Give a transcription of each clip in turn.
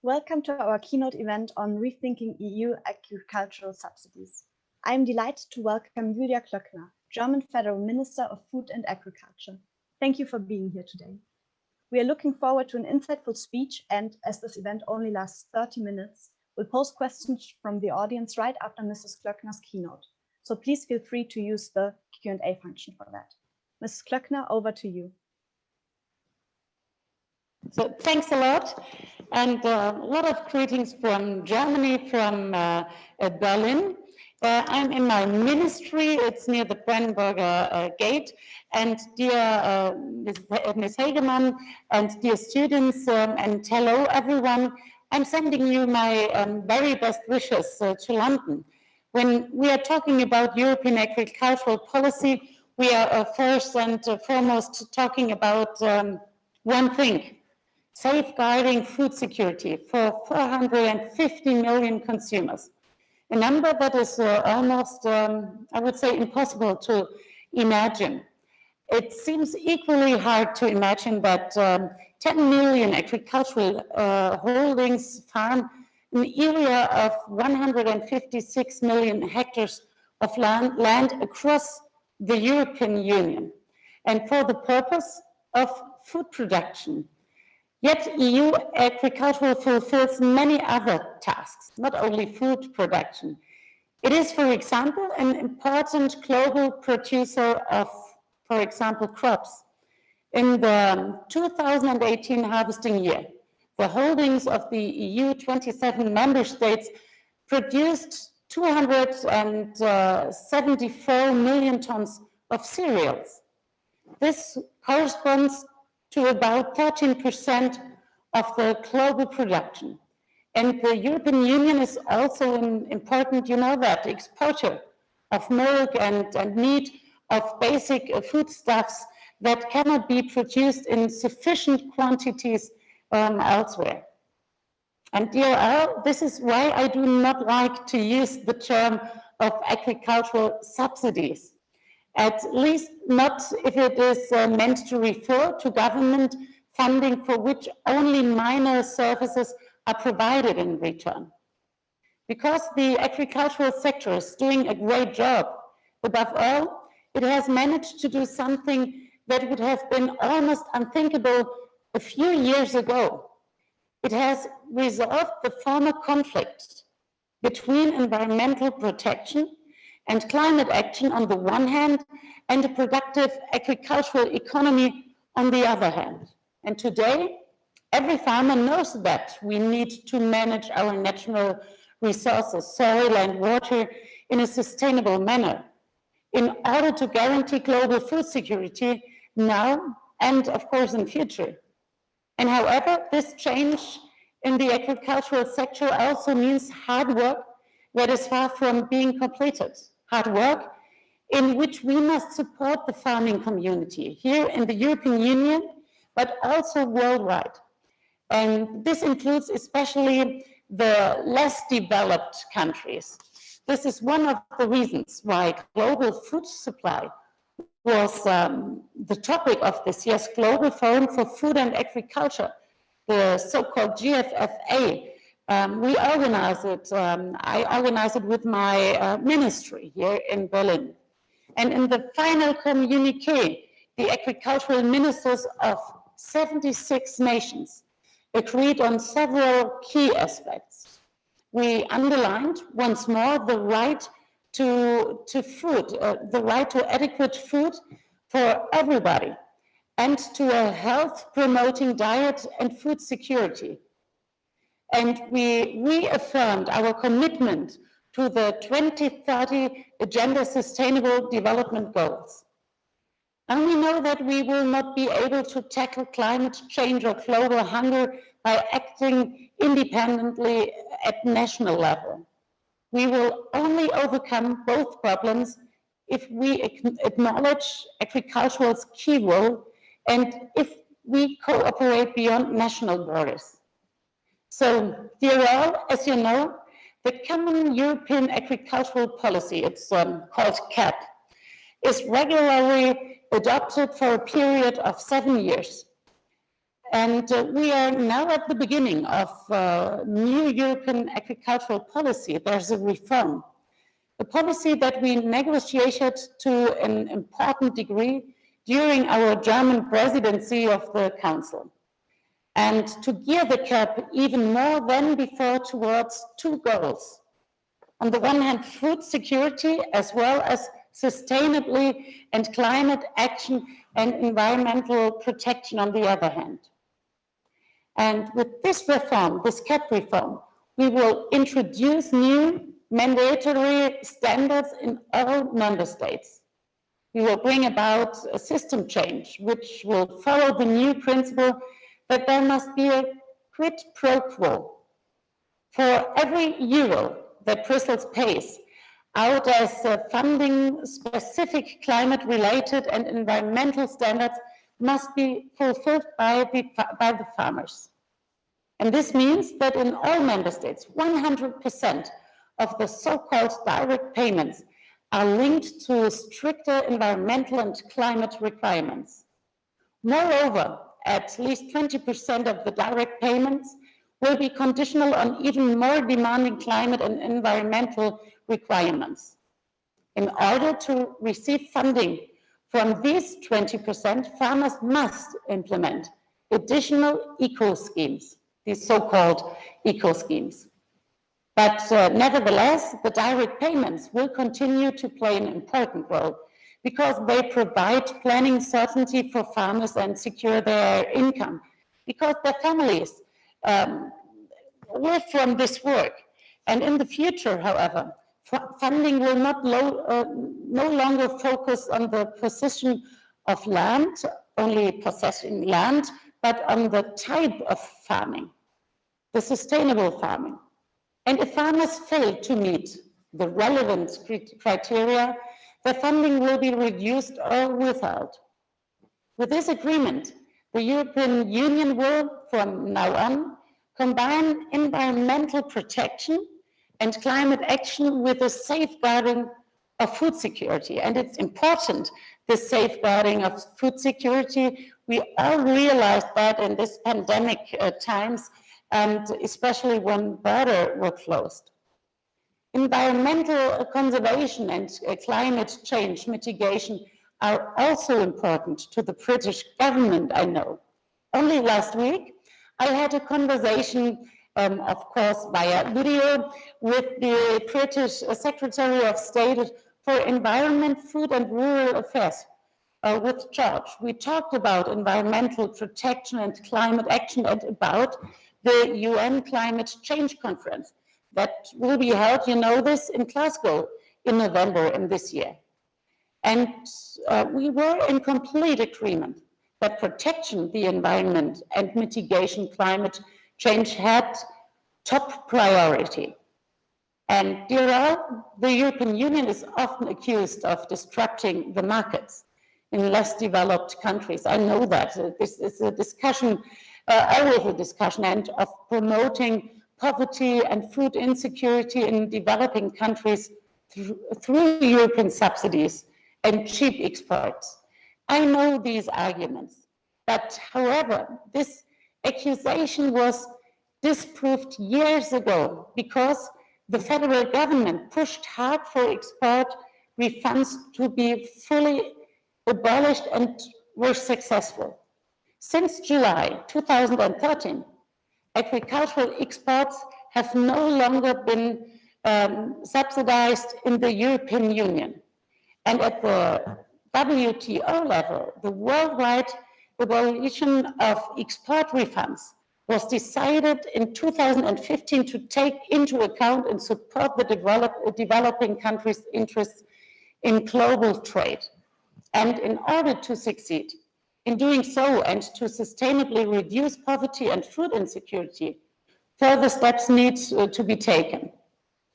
Welcome to our keynote event on Rethinking EU agricultural subsidies. I am delighted to welcome Julia Klöckner, German Federal Minister of Food and Agriculture. Thank you for being here today. We are looking forward to an insightful speech, and as this event only lasts 30 minutes, we'll pose questions from the audience right after Mrs. Klöckner's keynote. So please feel free to use the Q&A function for that. Mrs. Klöckner, over to you. So thanks a lot, and a lot of greetings from Germany, from Berlin. I'm in my ministry, it's near the Brandenburger Gate, and dear Ms. Hagemann and dear students, and hello everyone, I'm sending you my very best wishes to London. When we are talking about European agricultural policy, we are first and foremost talking about one thing: safeguarding food security for 450 million consumers. A number that is almost, I would say, impossible to imagine. It seems equally hard to imagine that 10 million agricultural holdings farm an area of 156 million hectares of land across the European Union, and for the purpose of food production. Yet EU agriculture fulfills many other tasks, not only food production. It is, for example, an important global producer of, for example, crops. In the 2018 harvesting year, the holdings of the EU 27 member states produced 274 million tons of cereals. This corresponds to about 13% of the global production. And the European Union is also an important, you know that, exporter of milk and meat, of basic foodstuffs that cannot be produced in sufficient quantities elsewhere. And dear all, this is why I do not like to use the term of agricultural subsidies. At least not if it is meant to refer to government funding for which only minor services are provided in return. Because the agricultural sector is doing a great job, above all, it has managed to do something that would have been almost unthinkable a few years ago. It has resolved the former conflict between environmental protection and climate action on the one hand, and a productive agricultural economy on the other hand. And today, every farmer knows that we need to manage our natural resources, soil and water, in a sustainable manner in order to guarantee global food security now and, of course, in future. And however, this change in the agricultural sector also means hard work that is far from being completed. Hard work in which we must support the farming community here in the European Union, but also worldwide. And this includes especially the less developed countries. This is one of the reasons why global food supply was the topic of this year's Global Forum for Food and Agriculture, the so-called GFFA. We organize it, I organize it with my ministry here in Berlin. And in the final communique, the agricultural ministers of 76 nations agreed on several key aspects. We underlined once more the right to food, the right to adequate food for everybody, and to a health-promoting diet and food security. And we reaffirmed our commitment to the 2030 Agenda Sustainable Development Goals. And we know that we will not be able to tackle climate change or global hunger by acting independently at national level. We will only overcome both problems if we acknowledge agriculture's key role and if we cooperate beyond national borders. So, dear all, as you know, the Common European Agricultural Policy, it's called CAP, is regularly adopted for a period of 7 years. And we are now at the beginning of new European agricultural policy. There's a reform, a policy that we negotiated to an important degree during our German presidency of the Council. And to gear the CAP even more than before towards two goals. On the one hand, food security, as well as sustainably and climate action and environmental protection on the other hand. And with this reform, this CAP reform, we will introduce new mandatory standards in all member states. We will bring about a system change, which will follow the new principle that there must be a quid pro quo. For every euro that Brussels pays out as funding, specific climate-related and environmental standards must be fulfilled by the farmers. And this means that in all member states, 100% of the so-called direct payments are linked to stricter environmental and climate requirements. Moreover, at least 20% of the direct payments will be conditional on even more demanding climate and environmental requirements. In order to receive funding from these 20%, farmers must implement additional eco-schemes, these so-called eco-schemes. But nevertheless, the direct payments will continue to play an important role because they provide planning certainty for farmers and secure their income, because their families live from this work. And in the future, however, funding will no longer focus on the possession of land, only possessing land, but on the type of farming, the sustainable farming. And if farmers fail to meet the relevant criteria, the funding will be reduced or withheld. With this agreement, the European Union will, from now on, combine environmental protection and climate action with the safeguarding of food security. And it's important, the safeguarding of food security. We all realized that in this pandemic times, and especially when borders were closed. Environmental conservation and climate change mitigation are also important to the British government, I know. Only last week, I had a conversation, of course, via video, with the British Secretary of State for Environment, Food and Rural Affairs, with George. We talked about environmental protection and climate action and about the UN Climate Change Conference that will be held, you know this, in Glasgow in November in this year. And we were in complete agreement that protection the environment and mitigation climate change had top priority. And dear all, the European Union is often accused of disrupting the markets in less developed countries. I know that. This is a discussion, always a discussion, and of promoting poverty and food insecurity in developing countries through European subsidies and cheap exports. I know these arguments, but however, this accusation was disproved years ago because the federal government pushed hard for export refunds to be fully abolished and were successful. Since July 2013, agricultural exports have no longer been subsidized in the European Union. And at the WTO level, the worldwide abolition of export refunds was decided in 2015 to take into account and support the developing countries' interests in global trade. And in order to succeed in doing so and to sustainably reduce poverty and food insecurity, further steps need to be taken.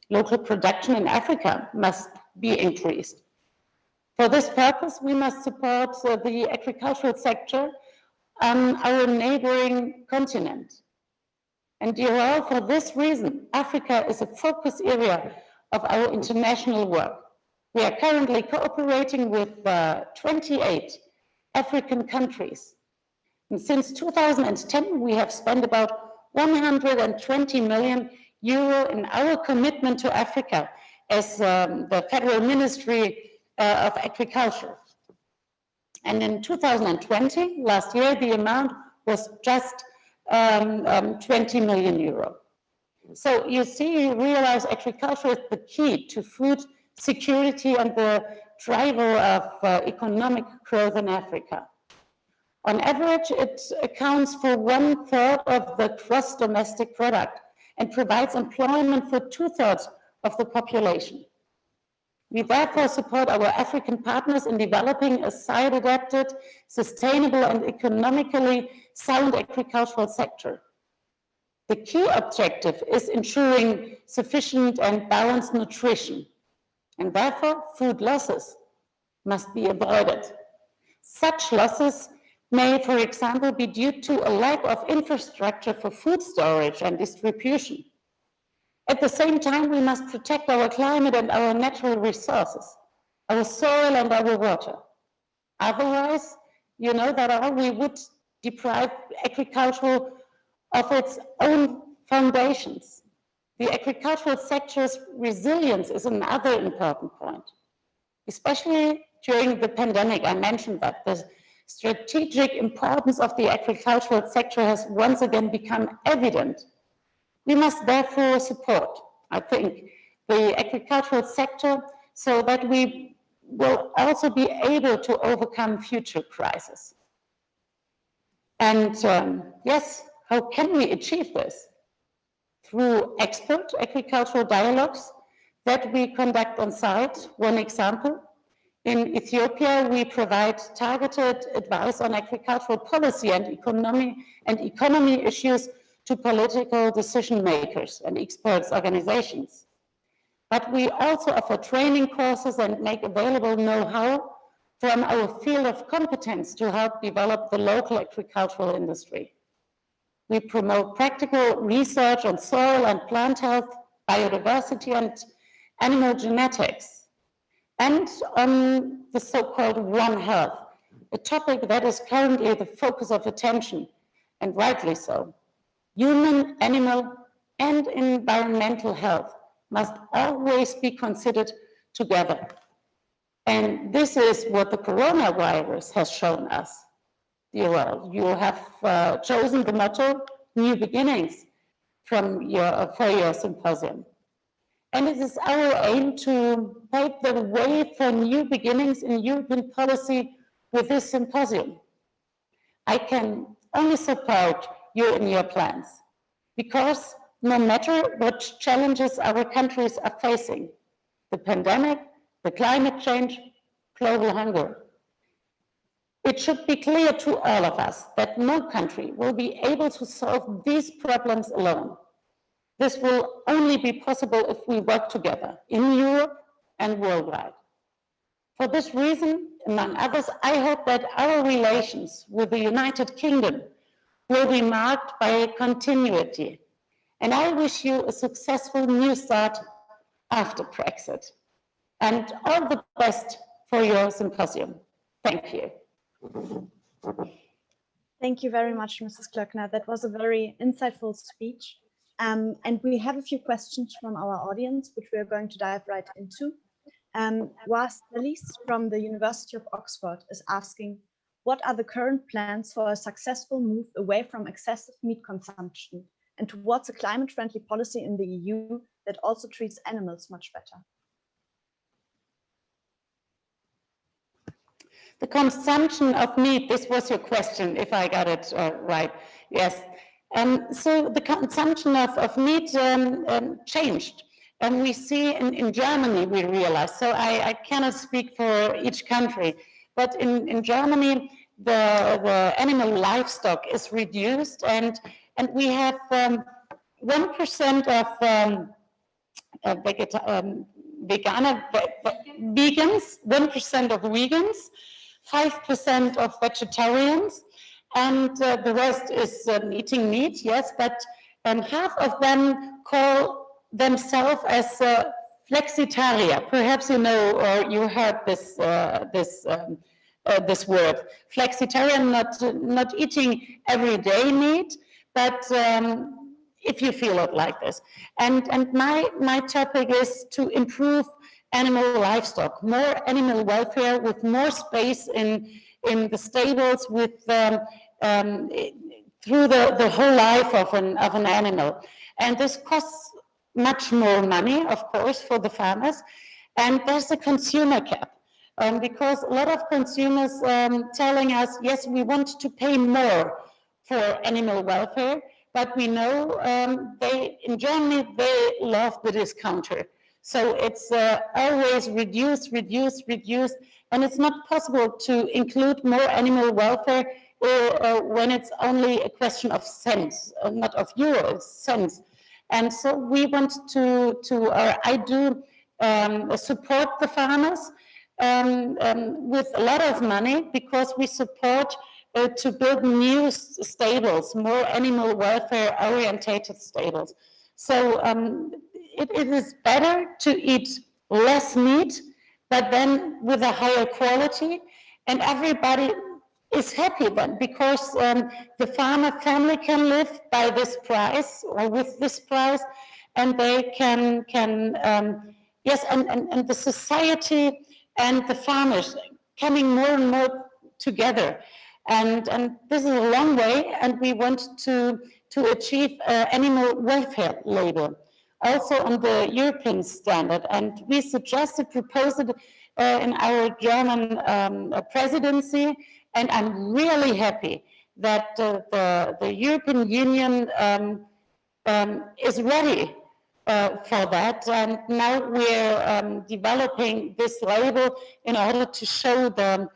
Local production in Africa must be increased. For this purpose, we must support the agricultural sector on our neighboring continent. And dear all, for this reason, Africa is a focus area of our international work. We are currently cooperating with 28 African countries And since 2010, we have spent about 120 million euro in our commitment to Africa as the Federal Ministry of Agriculture. And in 2020, last year, the amount was just 20 million euro. So you see, you realize agriculture is the key to food security and the driver of economic growth in Africa. On average, it accounts for 1/3 of the gross domestic product and provides employment for 2/3 of the population. We therefore support our African partners in developing a site-adapted, sustainable and economically sound agricultural sector. The key objective is ensuring sufficient and balanced nutrition, and therefore food losses must be avoided. Such losses may, for example, be due to a lack of infrastructure for food storage and distribution. At the same time, we must protect our climate and our natural resources, our soil and our water. Otherwise, you know that we would deprive agriculture of its own foundations. The agricultural sector's resilience is another important point. Especially during the pandemic, I mentioned that the strategic importance of the agricultural sector has once again become evident. We must therefore support, I think, the agricultural sector so that we will also be able to overcome future crises. And yes, how can we achieve this? Through expert agricultural dialogues that we conduct on site. One example, in Ethiopia, we provide targeted advice on agricultural policy and economy issues to political decision makers and experts organizations. But we also offer training courses and make available know-how from our field of competence to help develop the local agricultural industry. We promote practical research on soil and plant health, biodiversity and animal genetics, and on the so-called One Health, a topic that is currently the focus of attention, and rightly so. Human, animal, and environmental health must always be considered together. And this is what the coronavirus has shown us. Dear world, you have chosen the motto, New Beginnings, for your symposium. And it is our aim to pave the way for new beginnings in European policy with this symposium. I can only support you in your plans, because no matter what challenges our countries are facing, the pandemic, the climate change, global hunger, it should be clear to all of us that no country will be able to solve these problems alone. This will only be possible if we work together in Europe and worldwide. For this reason, among others, I hope that our relations with the United Kingdom will be marked by continuity. And I wish you a successful new start after Brexit. And all the best for your symposium. Thank you. Thank you very much, Mrs. Klöckner. That was a very insightful speech. And we have a few questions from our audience, which we are going to dive right into. Was Elise from the University of Oxford is asking, what are the current plans for a successful move away from excessive meat consumption and towards a climate-friendly policy in the EU that also treats animals much better? The consumption of meat, this was your question, if I got it right. Yes. So the consumption of meat changed. And we see in Germany, we realize, so I cannot speak for each country, but in Germany, the animal livestock is reduced, and we have 1% of vegans, 1% of vegans, 5% of vegetarians, and the rest is eating meat, yes, but half of them call themselves as flexitarian. Perhaps you know or you heard this this word. Flexitarian, not eating everyday meat, but if you feel it like this. And my topic is to improve animal livestock, more animal welfare with more space in the stables with through the whole life of an animal. And this costs much more money, of course, for the farmers. And there's a consumer cap. Because a lot of consumers telling us, yes, we want to pay more for animal welfare, but we know in Germany, they love the discounter. So it's always reduce, and it's not possible to include more animal welfare when it's only a question of cents, not of euros, cents. And so we want I do support the farmers with a lot of money, because we support to build new stables, more animal welfare orientated stables. So it is better to eat less meat, but then with a higher quality, and everybody is happy then, because the farmer family can live by this price or with this price, and they can yes, and the society and the farmers coming more and more together. And this is a long way, and we want to achieve animal welfare label, also on the European standard. And we proposed it in our German presidency, and I'm really happy that the European Union is ready for that, and now we're developing this label in order to show the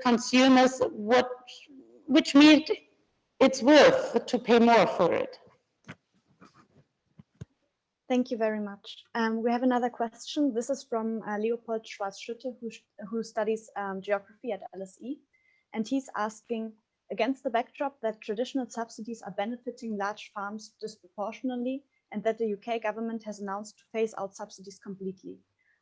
consumers which meat it's worth to pay more for it. Thank you very much. We have another question. This is from Leopold Schwarz-Schütte, who studies geography at LSE, and he's asking, against the backdrop that traditional subsidies are benefiting large farms disproportionately, and that the UK government has announced to phase out subsidies completely,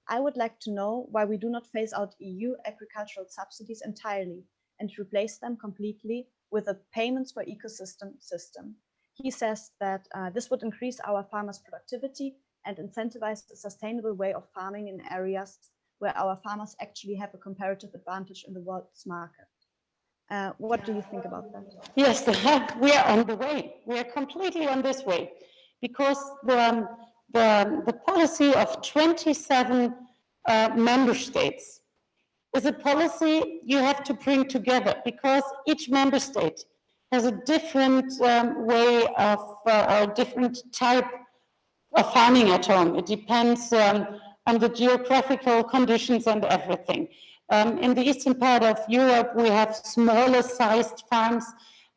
I would like to know why we do not phase out EU agricultural subsidies entirely and replace them completely with a payments for ecosystem system. He says that this would increase our farmers' productivity and incentivize a sustainable way of farming in areas where our farmers actually have a comparative advantage in the world's market. What do you think about that? Yes, we are on the way. We are completely on this way, because the policy of 27 member states is a policy you have to bring together, because each member state has a different way of, a different type of farming at home. It depends on the geographical conditions and everything. In the eastern part of Europe, we have smaller sized farms,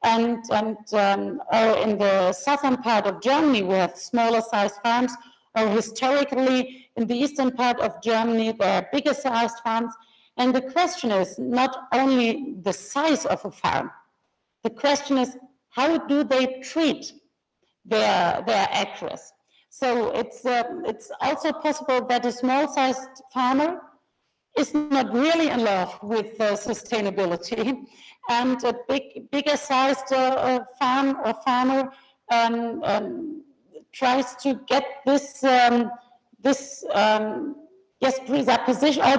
and in the southern part of Germany, we have smaller sized farms, or historically in the eastern part of Germany, there are bigger sized farms. And the question is not only the size of a farm, the question is how do they treat their acres? So it's also possible that a small-sized farmer is not really in love with sustainability, and a bigger-sized farmer tries to get this presupposition or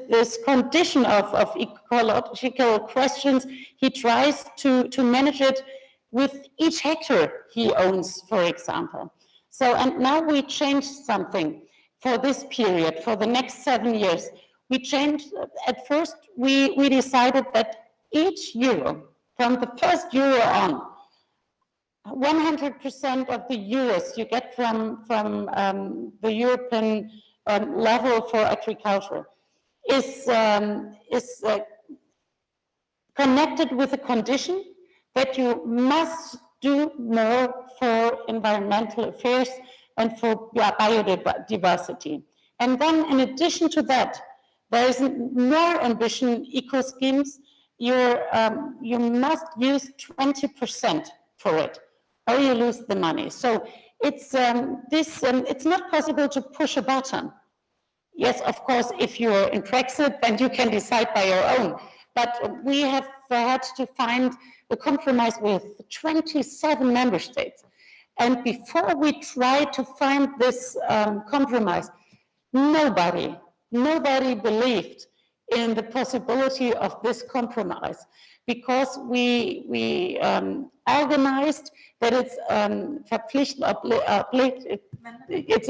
this condition of ecological questions. He tries to manage it with each hectare he owns, for example. So, and now we changed something for this period, for the next 7 years. We changed, at first we decided that each euro, from the first euro on, 100% of the euros you get from the European level for agriculture is connected with a condition that you must do more for environmental affairs and for biodiversity. And then in addition to that, there is more ambition eco schemes. You must use 20% for it, or you lose the money. So it's it's not possible to push a button. Yes, of course, if you're in Brexit, then you can decide by your own. but we have had to find a compromise with 27 member states. And before we tried to find this compromise, nobody believed in the possibility of this compromise, because we organized that it's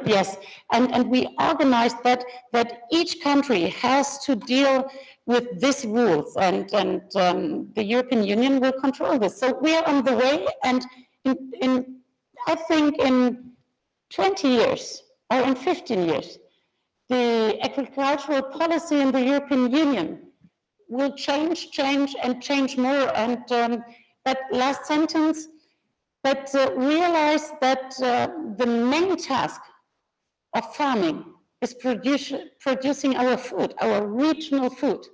yes, and we organized that each country has to deal with these rules, and the European Union will control this. So we are on the way, and I think in 20 years or in 15 years, the agricultural policy in the European Union will change more. And that last sentence, but realize that the main task of farming is producing our food, our regional food.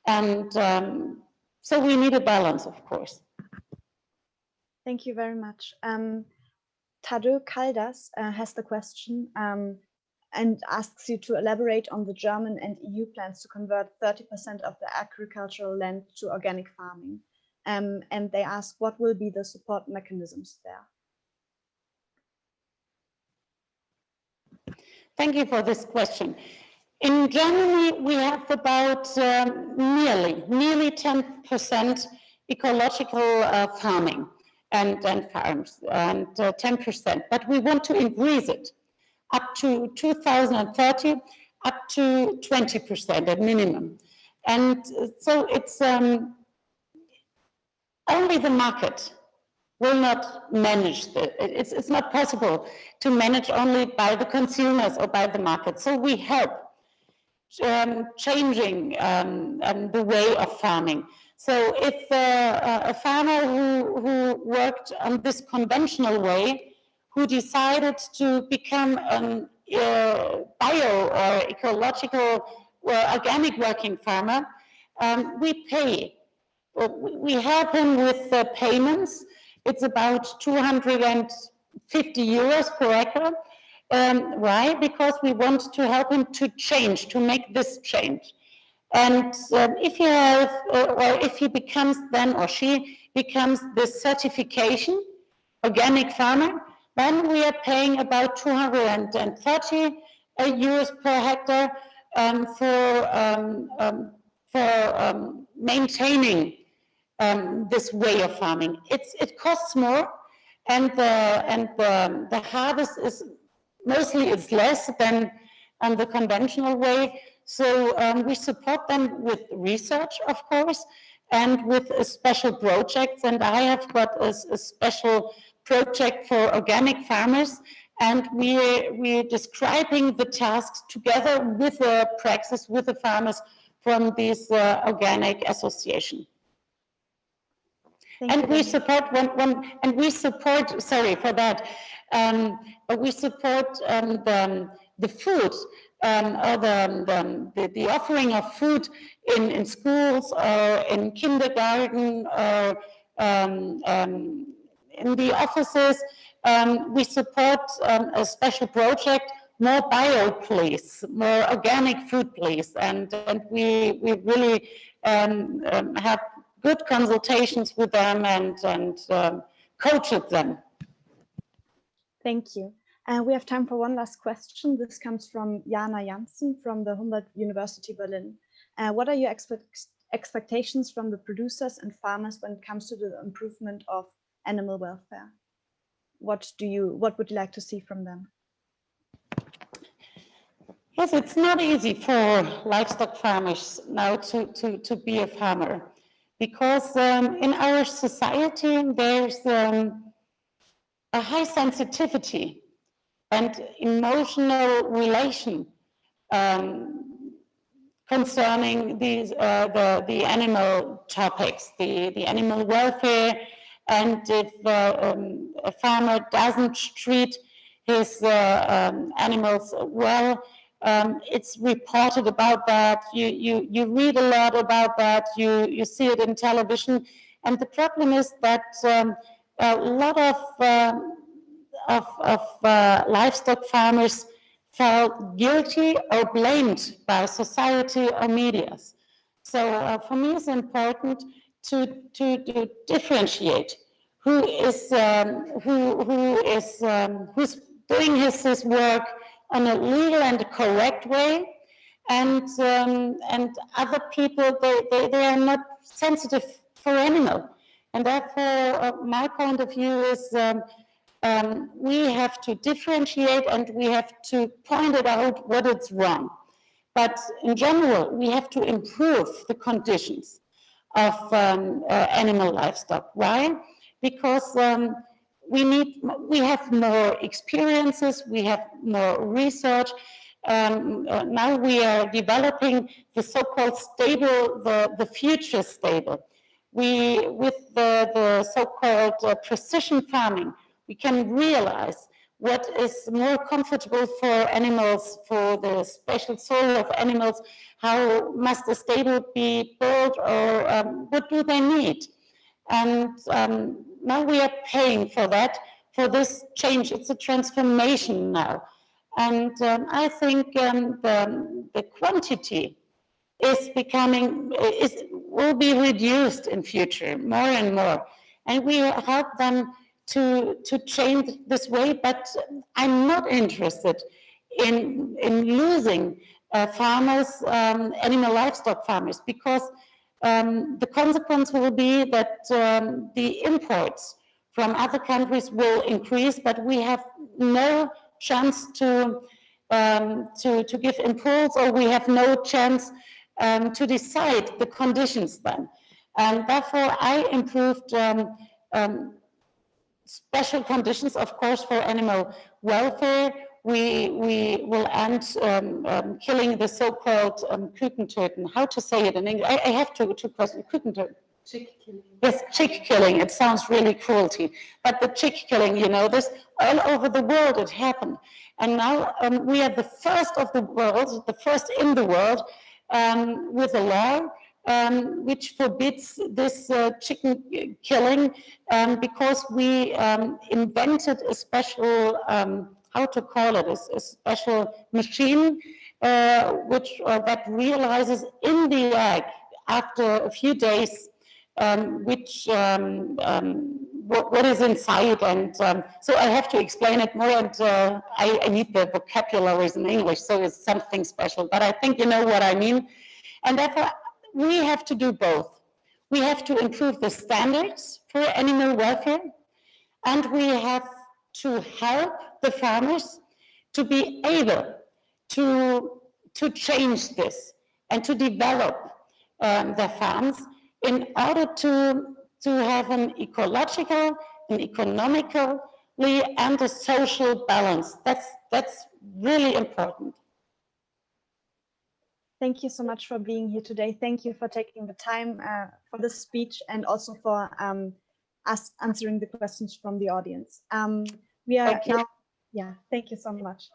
And so we need a balance, of course. Thank you very much. Tadeu Caldas has the question and asks you to elaborate on the German and EU plans to convert 30% of the agricultural land to organic farming. And they ask, what will be the support mechanisms there? Thank you for this question. In Germany, we have about nearly 10% ecological farming and farms, and 10%. But we want to increase it up to 2030, up to 20% at minimum. And so it's only the market will not manage it's not possible to manage only by the consumers or by the market. So we help changing the way of farming. So if a farmer who worked on this conventional way, who decided to become a bio or ecological or organic working farmer, we pay. We help him with payments. It's about 250 euros per acre. Why? Because we want to help him to change, to make this change. And if you have, or if he becomes then, or she becomes this certification, organic farmer, then we are paying about 230 euros per hectare for maintaining this way of farming. It costs more, and the harvest is mostly less than the conventional way. So we support them with research, of course, and with special projects. And I have got a special project for organic farmers, and we're describing the tasks together with the praxis, with the farmers from this organic association. And we support sorry for that. We support the food or the offering of food in schools or in kindergarten or in the offices. We support a special project, more bio please, more organic food please, and we really have good consultations with them and coached them. Thank you. We have time for one last question. This comes from Jana Janssen from the Humboldt University Berlin. What are your expectations from the producers and farmers when it comes to the improvement of animal welfare? What would you like to see from them? Yes, it's not easy for livestock farmers now to be a farmer, because in our society there's a high sensitivity and emotional relation concerning these the animal topics, the animal welfare, and if a farmer doesn't treat his animals well, it's reported about that. You read a lot about that. You see it in television, and the problem is that a lot of livestock farmers felt guilty or blamed by society or medias. So for me, it's important to differentiate who's doing his work in a legal and correct way, and other people they are not sensitive for animal, and therefore my point of view is we have to differentiate and we have to point it out what is wrong. But in general, we have to improve the conditions of animal livestock. Why? Because we have more experiences, we have more research. Now we are developing the so-called stable, the future stable. With the so-called precision farming, we can realize what is more comfortable for animals, for the special soil of animals, how must the stable be built, or what do they need? And now we are paying for that, for this change. It's a transformation now. And I think the quantity is will be reduced in future more and more. And we help them to change this way, but I'm not interested in losing farmers, animal livestock farmers, because the consequence will be that the imports from other countries will increase, but we have no chance to give impulse, or we have no chance to decide the conditions then. And therefore I improved special conditions, of course, for animal welfare. We will end killing the so-called Kükentöten. How to say it in English? I have two questions. Kükentöten. Chick killing. Yes, chick killing. It sounds really cruelty. But the chick killing, you know, this all over the world it happened. And now we are the first of the world, the first in the world, with a law which forbids this chicken killing, because we invented a special, how to call it, a special machine that realizes in the egg after a few days what is inside, and so I have to explain it more, and I need the vocabularies in English, so it's something special, but I think you know what I mean. And therefore we have to do both. We have to improve the standards for animal welfare, and we have to help the farmers to be able to change this and to develop their farms in order to have an ecological, an economically, and a social balance. That's really important. Thank you so much for being here today. Thank you for taking the time for this speech, and also for us answering the questions from the audience. We are now, yeah, thank you so much.